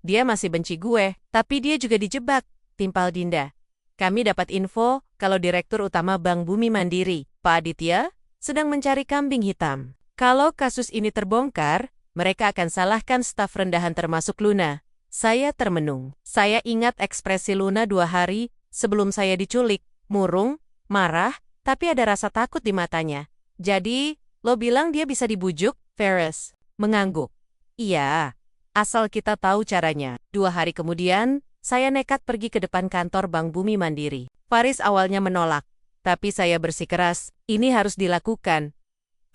Dia masih benci gue. Tapi dia juga dijebak. Timpal Dinda. Kami dapat info kalau Direktur Utama Bank Bumi Mandiri, Pak Aditya, sedang mencari kambing hitam. Kalau kasus ini terbongkar, mereka akan salahkan staf rendahan termasuk Luna. Saya termenung. Saya ingat ekspresi Luna 2 hari sebelum saya diculik. Murung, marah, tapi ada rasa takut di matanya. Jadi, lo bilang dia bisa dibujuk? Ferris mengangguk. Iya, asal kita tahu caranya. 2 hari kemudian, saya nekat pergi ke depan kantor Bank Bumi Mandiri. Faris awalnya menolak, tapi saya bersikeras, ini harus dilakukan.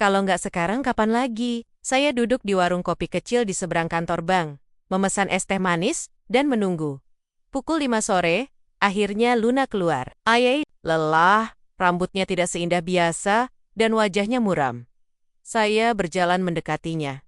Kalau nggak sekarang, kapan lagi? Saya duduk di warung kopi kecil di seberang kantor bank, memesan es teh manis, dan menunggu. Pukul 5 sore, akhirnya Luna keluar. Ayai, lelah, rambutnya tidak seindah biasa, dan wajahnya muram. Saya berjalan mendekatinya.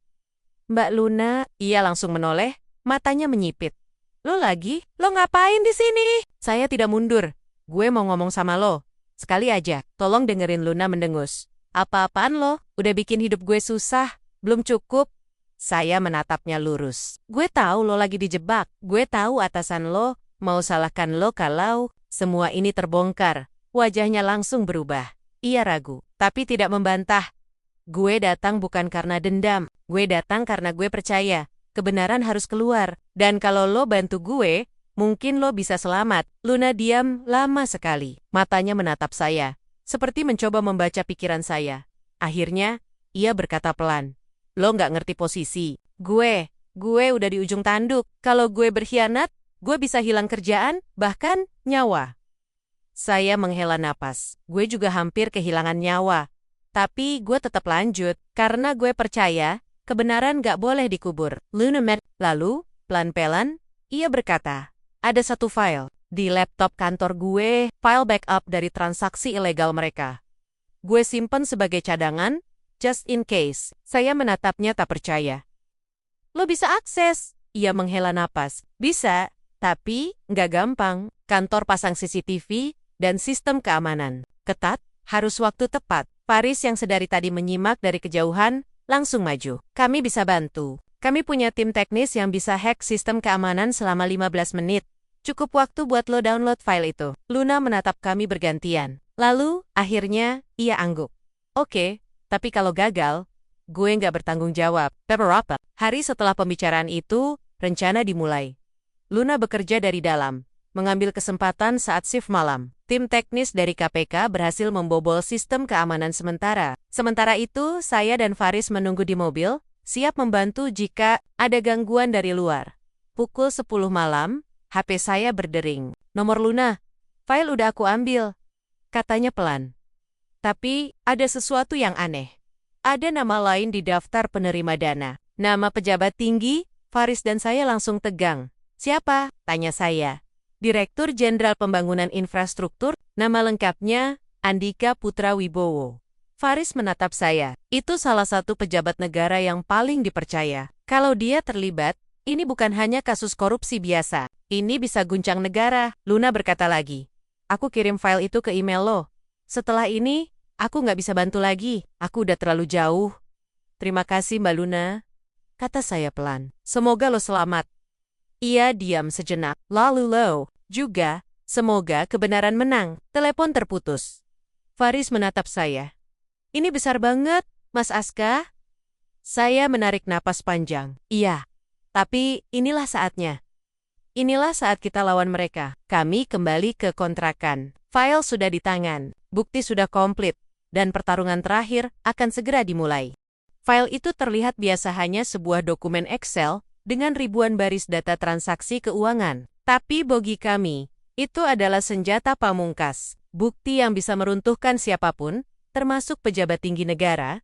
Mbak Luna, ia langsung menoleh, matanya menyipit. Lo lagi? Lo ngapain di sini? Saya tidak mundur. Gue mau ngomong sama lo. Sekali aja, tolong dengerin. Luna mendengus. Apa-apaan lo? Udah bikin hidup gue susah. Belum cukup? Saya menatapnya lurus. Gue tahu lo lagi dijebak. Gue tahu atasan lo mau salahkan lo kalau semua ini terbongkar. Wajahnya langsung berubah. Ia ragu, tapi tidak membantah. Gue datang bukan karena dendam. Gue datang karena gue percaya. Kebenaran harus keluar. Dan kalau lo bantu gue, mungkin lo bisa selamat. Luna diam lama sekali. Matanya menatap saya, seperti mencoba membaca pikiran saya. Akhirnya, ia berkata pelan. Lo nggak ngerti posisi. Gue udah di ujung tanduk. Kalau gue berkhianat, gue bisa hilang kerjaan, bahkan nyawa. Saya menghela napas. Gue juga hampir kehilangan nyawa. Tapi gue tetap lanjut, karena gue percaya, kebenaran gak boleh dikubur. Luna lalu, pelan-pelan, ia berkata, ada satu file di laptop kantor gue, file backup dari transaksi ilegal mereka. Gue simpen sebagai cadangan, just in case. Saya menatapnya tak percaya. Lo bisa akses? Ia menghela napas. Bisa, tapi nggak gampang. Kantor pasang CCTV dan sistem keamanan ketat, harus waktu tepat. Faris yang sedari tadi menyimak dari kejauhan, langsung maju. Kami bisa bantu. Kami punya tim teknis yang bisa hack sistem keamanan selama 15 menit. Cukup waktu buat lo download file itu. Luna menatap kami bergantian. Lalu, akhirnya, ia angguk. Oke, tapi kalau gagal, gue nggak bertanggung jawab. Beberapa hari setelah pembicaraan itu, rencana dimulai. Luna bekerja dari dalam, mengambil kesempatan saat shift malam. Tim teknis dari KPK berhasil membobol sistem keamanan sementara. Sementara itu, saya dan Faris menunggu di mobil, siap membantu jika ada gangguan dari luar. Pukul 10 malam, HP saya berdering. Nomor Luna. File udah aku ambil. Katanya pelan. Tapi, ada sesuatu yang aneh. Ada nama lain di daftar penerima dana. Nama pejabat tinggi, Faris dan saya langsung tegang. Siapa? Tanya saya. Direktur Jenderal Pembangunan Infrastruktur, nama lengkapnya, Andika Putra Wibowo. Faris menatap saya. Itu salah satu pejabat negara yang paling dipercaya. Kalau dia terlibat, ini bukan hanya kasus korupsi biasa. Ini bisa guncang negara. Luna berkata lagi. Aku kirim file itu ke email lo. Setelah ini, aku nggak bisa bantu lagi. Aku udah terlalu jauh. Terima kasih Mbak Luna. Kata saya pelan. Semoga lo selamat. Ia diam sejenak. Lalu lo, juga, semoga kebenaran menang. Telepon terputus. Faris menatap saya. Ini besar banget, Mas Aska. Saya menarik napas panjang. Iya, tapi inilah saatnya. Inilah saat kita lawan mereka. Kami kembali ke kontrakan. File sudah di tangan, bukti sudah komplit, dan pertarungan terakhir akan segera dimulai. File itu terlihat biasa hanya sebuah dokumen Excel dengan ribuan baris data transaksi keuangan. Tapi bagi kami, itu adalah senjata pamungkas, bukti yang bisa meruntuhkan siapapun, termasuk pejabat tinggi negara.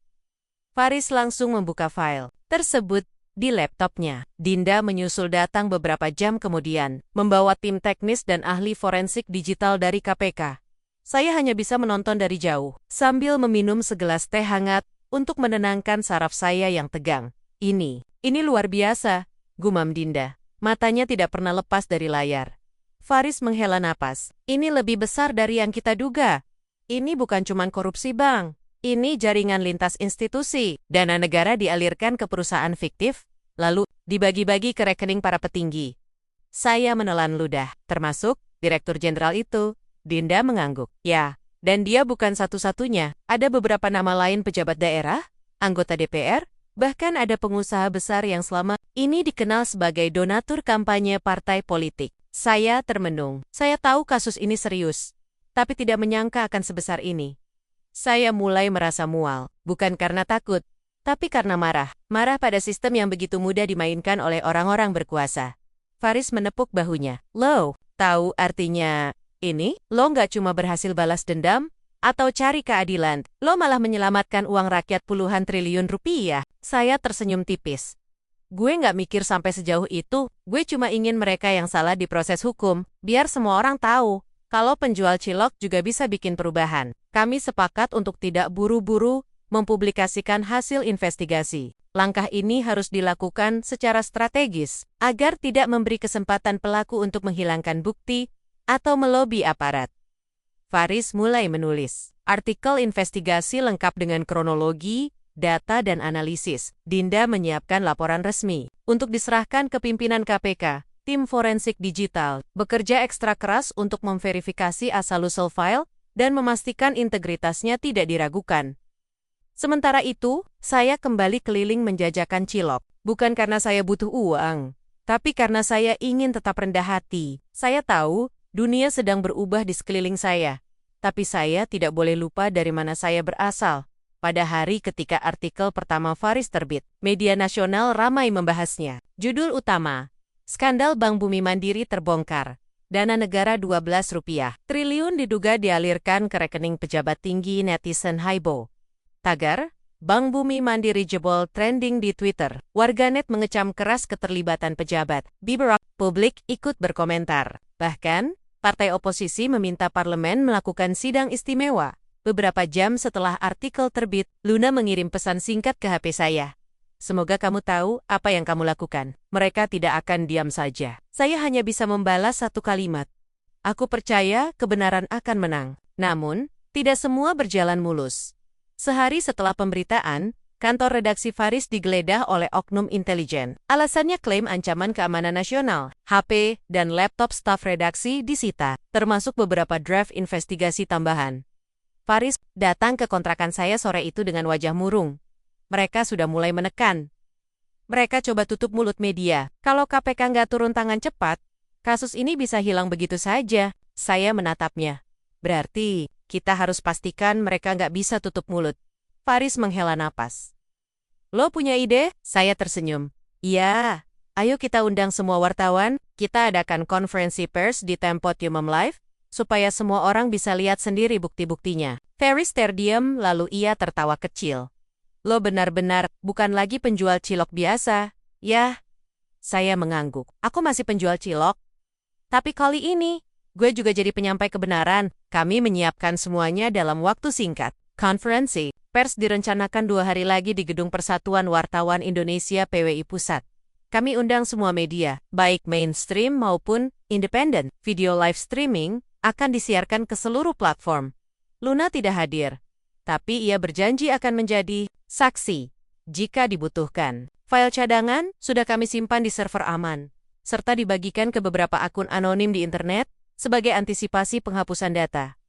Faris langsung membuka file tersebut di laptopnya. Dinda menyusul datang beberapa jam kemudian, membawa tim teknis dan ahli forensik digital dari KPK. Saya hanya bisa menonton dari jauh, sambil meminum segelas teh hangat untuk menenangkan saraf saya yang tegang. Ini luar biasa. gumam Dinda. Matanya tidak pernah lepas dari layar. Faris menghela napas. Ini lebih besar dari yang kita duga. Ini bukan cuma korupsi, Bang. Ini jaringan lintas institusi. Dana negara dialirkan ke perusahaan fiktif, lalu dibagi-bagi ke rekening para petinggi. Saya menelan ludah, termasuk Direktur Jenderal itu. Dinda mengangguk. Ya, dan dia bukan satu-satunya. Ada beberapa nama lain pejabat daerah, anggota DPR, bahkan ada pengusaha besar yang selama ini dikenal sebagai donatur kampanye partai politik. Saya termenung. Saya tahu kasus ini serius, tapi tidak menyangka akan sebesar ini. Saya mulai merasa mual, bukan karena takut, tapi karena marah. Marah pada sistem yang begitu mudah dimainkan oleh orang-orang berkuasa. Faris menepuk bahunya. Lo, tahu artinya ini? Lo nggak cuma berhasil balas dendam, atau cari keadilan, lo malah menyelamatkan uang rakyat puluhan triliun rupiah. Saya tersenyum tipis. Gue nggak mikir sampai sejauh itu, gue cuma ingin mereka yang salah diproses hukum, biar semua orang tahu, kalau penjual cilok juga bisa bikin perubahan. Kami sepakat untuk tidak buru-buru mempublikasikan hasil investigasi. Langkah ini harus dilakukan secara strategis, agar tidak memberi kesempatan pelaku untuk menghilangkan bukti atau melobi aparat. Faris mulai menulis artikel investigasi lengkap dengan kronologi, data dan analisis. Dinda menyiapkan laporan resmi untuk diserahkan ke pimpinan KPK. Tim forensik digital bekerja ekstra keras untuk memverifikasi asal-usul file dan memastikan integritasnya tidak diragukan. Sementara itu, saya kembali keliling menjajakan cilok. Bukan karena saya butuh uang, tapi karena saya ingin tetap rendah hati. Saya tahu dunia sedang berubah di sekeliling saya, tapi saya tidak boleh lupa dari mana saya berasal. Pada hari ketika artikel pertama Faris terbit, media nasional ramai membahasnya. Judul utama, Skandal Bank Bumi Mandiri terbongkar. Dana negara 12 rupiah triliun diduga dialirkan ke rekening pejabat tinggi, netizen haibo. Tagar, Bank Bumi Mandiri jebol trending di Twitter. Warganet mengecam keras keterlibatan pejabat. Beberapa publik ikut berkomentar. Bahkan, partai oposisi meminta parlemen melakukan sidang istimewa. Beberapa jam setelah artikel terbit, Luna mengirim pesan singkat ke HP saya. Semoga kamu tahu apa yang kamu lakukan. Mereka tidak akan diam saja. Saya hanya bisa membalas satu kalimat. Aku percaya kebenaran akan menang. Namun, tidak semua berjalan mulus. Sehari setelah pemberitaan, kantor redaksi Faris digeledah oleh oknum intelijen. Alasannya klaim ancaman keamanan nasional. HP dan laptop staf redaksi disita, termasuk beberapa draft investigasi tambahan. Faris datang ke kontrakan saya sore itu dengan wajah murung. Mereka sudah mulai menekan. Mereka coba tutup mulut media. Kalau KPK nggak turun tangan cepat, kasus ini bisa hilang begitu saja. Saya menatapnya. Berarti kita harus pastikan mereka nggak bisa tutup mulut. Faris menghela napas. Lo punya ide? Saya tersenyum. Iya, ayo kita undang semua wartawan, kita adakan konferensi pers di Tempodium Live, supaya semua orang bisa lihat sendiri bukti-buktinya. Faris terdiam, lalu ia tertawa kecil. Lo benar-benar bukan lagi penjual cilok biasa. Yah, saya mengangguk. Aku masih penjual cilok. Tapi kali ini, gue juga jadi penyampai kebenaran. Kami menyiapkan semuanya dalam waktu singkat. Konferensi pers direncanakan 2 hari lagi di Gedung Persatuan Wartawan Indonesia PWI Pusat. Kami undang semua media, baik mainstream maupun independen. Video live streaming akan disiarkan ke seluruh platform. Luna tidak hadir, tapi ia berjanji akan menjadi saksi jika dibutuhkan. File cadangan sudah kami simpan di server aman, serta dibagikan ke beberapa akun anonim di internet sebagai antisipasi penghapusan data.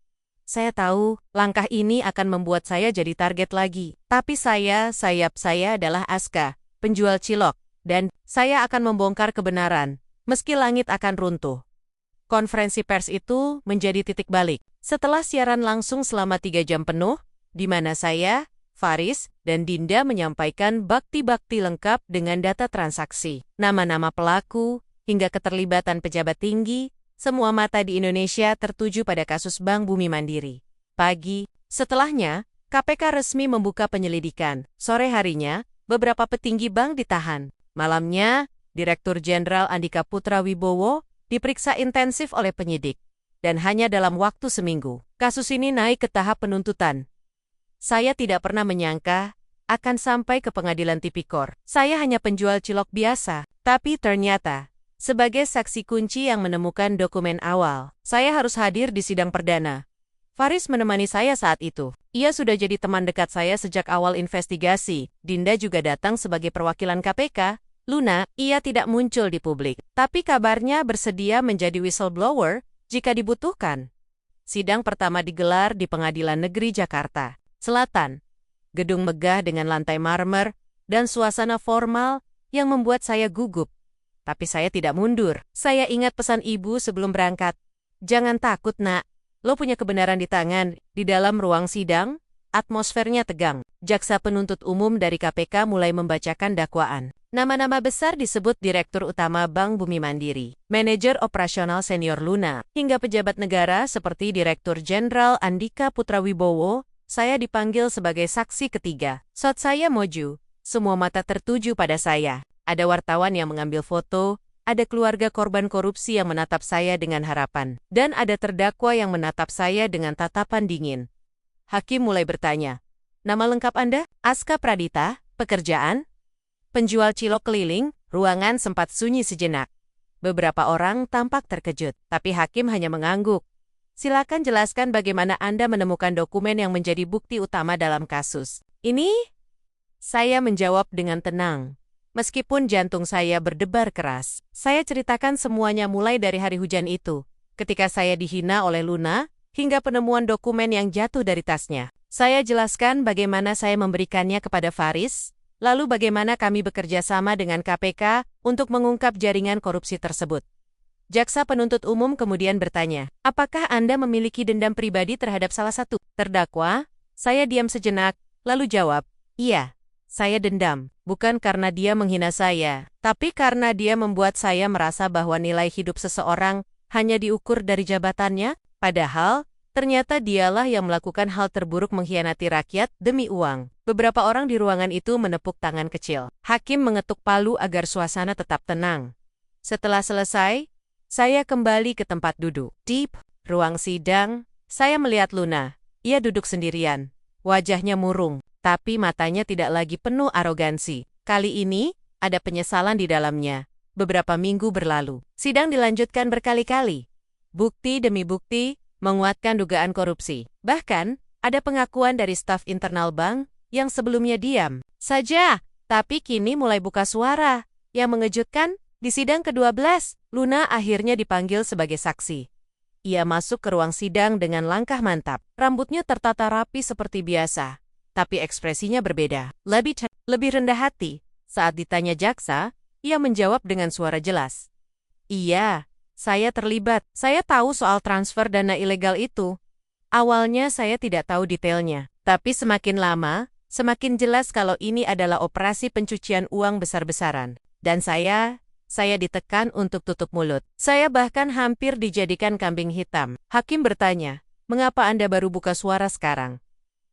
Saya tahu, langkah ini akan membuat saya jadi target lagi. Tapi sayap saya adalah Aska, penjual cilok, dan saya akan membongkar kebenaran, meski langit akan runtuh. Konferensi pers itu menjadi titik balik. Setelah siaran langsung selama 3 jam penuh, di mana saya, Faris, dan Dinda menyampaikan bakti-bakti lengkap dengan data transaksi, nama-nama pelaku, hingga keterlibatan pejabat tinggi, semua mata di Indonesia tertuju pada kasus Bank Bumi Mandiri. Pagi, setelahnya, KPK resmi membuka penyelidikan. Sore harinya, beberapa petinggi bank ditahan. Malamnya, Direktur Jenderal Andika Putra Wibowo diperiksa intensif oleh penyidik. Dan hanya dalam waktu seminggu, kasus ini naik ke tahap penuntutan. Saya tidak pernah menyangka akan sampai ke pengadilan tipikor. Saya hanya penjual cilok biasa. Tapi ternyata, sebagai saksi kunci yang menemukan dokumen awal, saya harus hadir di sidang perdana. Faris menemani saya saat itu. Ia sudah jadi teman dekat saya sejak awal investigasi. Dinda juga datang sebagai perwakilan KPK. Luna, ia tidak muncul di publik. Tapi kabarnya bersedia menjadi whistleblower jika dibutuhkan. Sidang pertama digelar di Pengadilan Negeri Jakarta Selatan. Gedung megah dengan lantai marmer dan suasana formal yang membuat saya gugup. Tapi saya tidak mundur. Saya ingat pesan ibu sebelum berangkat. Jangan takut, nak. Lo punya kebenaran di tangan. Di dalam ruang sidang, atmosfernya tegang. Jaksa penuntut umum dari KPK mulai membacakan dakwaan. Nama-nama besar disebut Direktur Utama Bank Bumi Mandiri, Manajer Operasional Senior Luna, hingga pejabat negara seperti Direktur Jenderal Andika Putrawibowo. Saya dipanggil sebagai saksi ketiga. Saat saya maju, semua mata tertuju pada saya. Ada wartawan yang mengambil foto, ada keluarga korban korupsi yang menatap saya dengan harapan, dan ada terdakwa yang menatap saya dengan tatapan dingin. Hakim mulai bertanya, "Nama lengkap Anda?" Aska Pradita. Pekerjaan? Penjual cilok keliling. Ruangan sempat sunyi sejenak. Beberapa orang tampak terkejut, tapi hakim hanya mengangguk. "Silakan jelaskan bagaimana Anda menemukan dokumen yang menjadi bukti utama dalam kasus ini?" Saya menjawab dengan tenang. Meskipun jantung saya berdebar keras, saya ceritakan semuanya mulai dari hari hujan itu, ketika saya dihina oleh Luna, hingga penemuan dokumen yang jatuh dari tasnya. Saya jelaskan bagaimana saya memberikannya kepada Faris, lalu bagaimana kami bekerja sama dengan KPK untuk mengungkap jaringan korupsi tersebut. Jaksa penuntut umum kemudian bertanya, "Apakah Anda memiliki dendam pribadi terhadap salah satu terdakwa?" Saya diam sejenak, lalu jawab, "Iya, saya dendam. Bukan karena dia menghina saya, tapi karena dia membuat saya merasa bahwa nilai hidup seseorang hanya diukur dari jabatannya, padahal ternyata dialah yang melakukan hal terburuk mengkhianati rakyat demi uang." Beberapa orang di ruangan itu menepuk tangan kecil. Hakim mengetuk palu agar suasana tetap tenang. Setelah selesai, saya kembali ke tempat duduk. Di ruang sidang, saya melihat Luna. Ia duduk sendirian. Wajahnya murung, tapi matanya tidak lagi penuh arogansi. Kali ini, ada penyesalan di dalamnya. Beberapa minggu berlalu. Sidang dilanjutkan berkali-kali. Bukti demi bukti menguatkan dugaan korupsi. Bahkan, ada pengakuan dari staf internal bank yang sebelumnya diam saja, tapi kini mulai buka suara. Yang mengejutkan, di sidang ke-12, Luna akhirnya dipanggil sebagai saksi. Ia masuk ke ruang sidang dengan langkah mantap. Rambutnya tertata rapi seperti biasa, tapi ekspresinya berbeda. Lebih rendah hati. Saat ditanya jaksa, ia menjawab dengan suara jelas. "Iya, saya terlibat. Saya tahu soal transfer dana ilegal itu. Awalnya saya tidak tahu detailnya, tapi semakin lama, semakin jelas kalau ini adalah operasi pencucian uang besar-besaran. Dan saya ditekan untuk tutup mulut. Saya bahkan hampir dijadikan kambing hitam." Hakim bertanya, "Mengapa Anda baru buka suara sekarang?"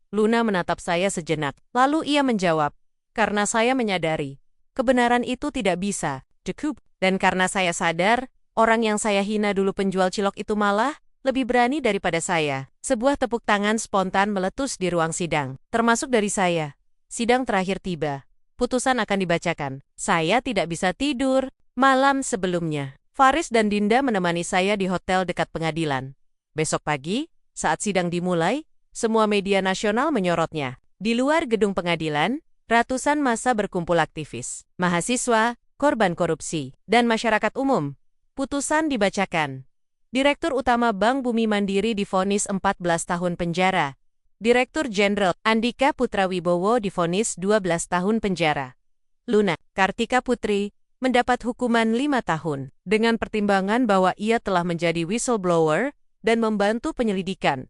Luna menatap saya sejenak, lalu ia menjawab, "Karena saya menyadari, kebenaran itu tidak bisa cukup. Dan karena saya sadar, orang yang saya hina dulu penjual cilok itu malah lebih berani daripada saya." Sebuah tepuk tangan spontan meletus di ruang sidang, termasuk dari saya. Sidang terakhir tiba. Putusan akan dibacakan. Saya tidak bisa tidur. Malam sebelumnya, Faris dan Dinda menemani saya di hotel dekat pengadilan. Besok pagi, saat sidang dimulai, semua media nasional menyorotnya. Di luar gedung pengadilan, ratusan massa berkumpul aktivis, mahasiswa, korban korupsi, dan masyarakat umum. Putusan dibacakan. Direktur Utama Bank Bumi Mandiri divonis 14 tahun penjara. Direktur Jenderal Andika Putrawibowo divonis 12 tahun penjara. Luna Kartika Putri mendapat hukuman 5 tahun, dengan pertimbangan bahwa ia telah menjadi whistleblower dan membantu penyelidikan.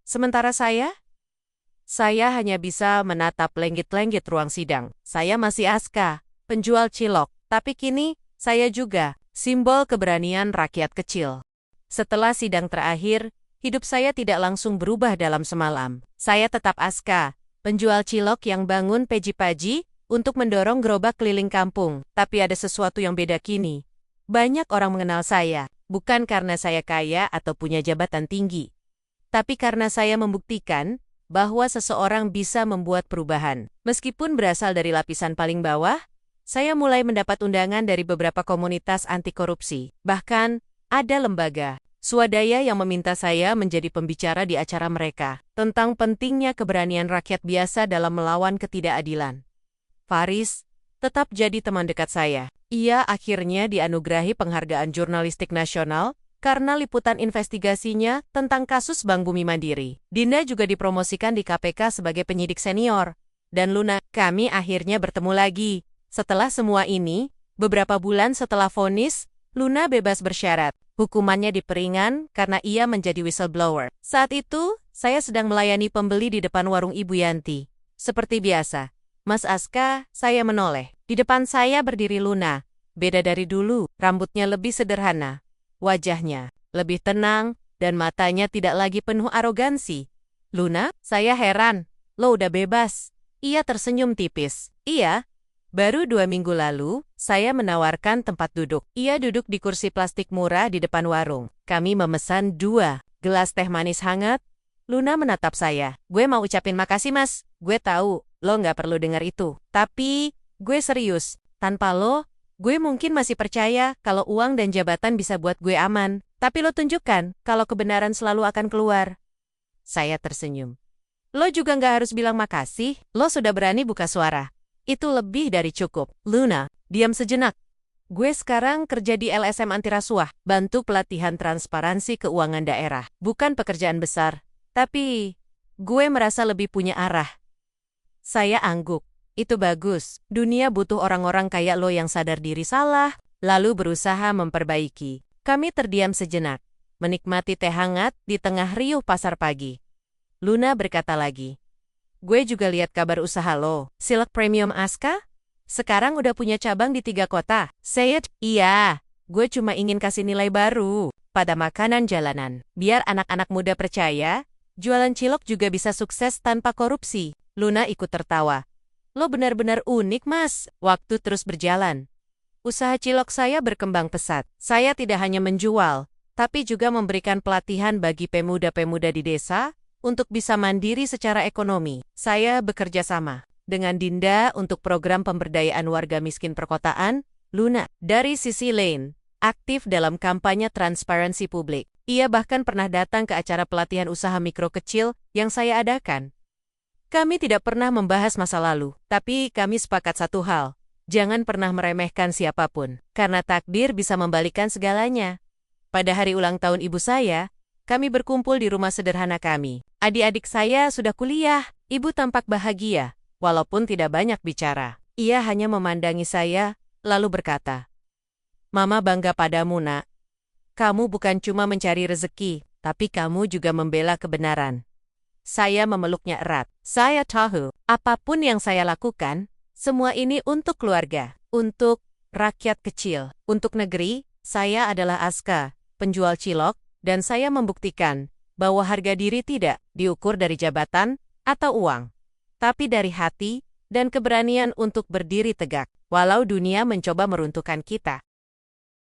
Sementara saya hanya bisa menatap lenggit-lenggit ruang sidang. Saya masih Aska, penjual cilok, tapi kini saya juga simbol keberanian rakyat kecil. Setelah sidang terakhir, hidup saya tidak langsung berubah dalam semalam. Saya tetap Aska, penjual cilok yang bangun pagi-pagi untuk mendorong gerobak keliling kampung. Tapi ada sesuatu yang beda kini. Banyak orang mengenal saya, bukan karena saya kaya atau punya jabatan tinggi, tapi karena saya membuktikan bahwa seseorang bisa membuat perubahan. Meskipun berasal dari lapisan paling bawah, saya mulai mendapat undangan dari beberapa komunitas anti korupsi. Bahkan, ada lembaga swadaya yang meminta saya menjadi pembicara di acara mereka tentang pentingnya keberanian rakyat biasa dalam melawan ketidakadilan. Faris tetap jadi teman dekat saya. Ia akhirnya dianugerahi penghargaan jurnalistik nasional karena liputan investigasinya tentang kasus Bank Bumi Mandiri. Dinda juga dipromosikan di KPK sebagai penyidik senior. Dan Luna, kami akhirnya bertemu lagi. Setelah semua ini, beberapa bulan setelah vonis, Luna bebas bersyarat. Hukumannya diperingan karena ia menjadi whistleblower. Saat itu, saya sedang melayani pembeli di depan warung Ibu Yanti. Seperti biasa, Mas Aska, saya menoleh. Di depan saya berdiri Luna. Beda dari dulu, rambutnya lebih sederhana. Wajahnya lebih tenang, dan matanya tidak lagi penuh arogansi. Luna, saya heran. Lo udah bebas. Ia tersenyum tipis. Iya. Baru 2 minggu lalu, saya menawarkan tempat duduk. Ia duduk di kursi plastik murah di depan warung. Kami memesan 2 gelas teh manis hangat. Luna menatap saya. Gue mau ucapin makasih, Mas. Gue tahu, lo nggak perlu dengar itu. Tapi, gue serius. Tanpa lo, gue mungkin masih percaya kalau uang dan jabatan bisa buat gue aman. Tapi lo tunjukkan kalau kebenaran selalu akan keluar. Saya tersenyum. Lo juga nggak harus bilang makasih. Lo sudah berani buka suara. Itu lebih dari cukup. Luna, diam sejenak. Gue sekarang kerja di LSM anti rasuah, bantu pelatihan transparansi keuangan daerah. Bukan pekerjaan besar, tapi gue merasa lebih punya arah. Saya angguk. Itu bagus. Dunia butuh orang-orang kayak lo yang sadar diri salah, lalu berusaha memperbaiki. Kami terdiam sejenak, menikmati teh hangat di tengah riuh pasar pagi. Luna berkata lagi. Gue juga lihat kabar usaha lo, Silk Premium Aska. Sekarang udah punya cabang di 3 kota. Sayed, iya. Gue cuma ingin kasih nilai baru pada makanan jalanan. Biar anak-anak muda percaya, jualan cilok juga bisa sukses tanpa korupsi. Luna ikut tertawa. Lo benar-benar unik, Mas. Waktu terus berjalan. Usaha cilok saya berkembang pesat. Saya tidak hanya menjual, tapi juga memberikan pelatihan bagi pemuda-pemuda di desa, untuk bisa mandiri secara ekonomi. Saya bekerja sama dengan Dinda untuk program pemberdayaan warga miskin perkotaan. Luna, dari sisi lain, aktif dalam kampanye transparansi publik. Ia bahkan pernah datang ke acara pelatihan usaha mikro kecil yang saya adakan. Kami tidak pernah membahas masa lalu, tapi kami sepakat satu hal. Jangan pernah meremehkan siapapun, karena takdir bisa membalikan segalanya. Pada hari ulang tahun ibu saya, kami berkumpul di rumah sederhana kami. Adik-adik saya sudah kuliah. Ibu tampak bahagia, walaupun tidak banyak bicara. Ia hanya memandangi saya, lalu berkata, Mama bangga padamu, nak. Kamu bukan cuma mencari rezeki, tapi kamu juga membela kebenaran. Saya memeluknya erat. Saya tahu, apapun yang saya lakukan, semua ini untuk keluarga, untuk rakyat kecil, untuk negeri. Saya adalah Aska, penjual cilok, dan saya membuktikan bahwa harga diri tidak diukur dari jabatan atau uang, tapi dari hati dan keberanian untuk berdiri tegak, walau dunia mencoba meruntuhkan kita.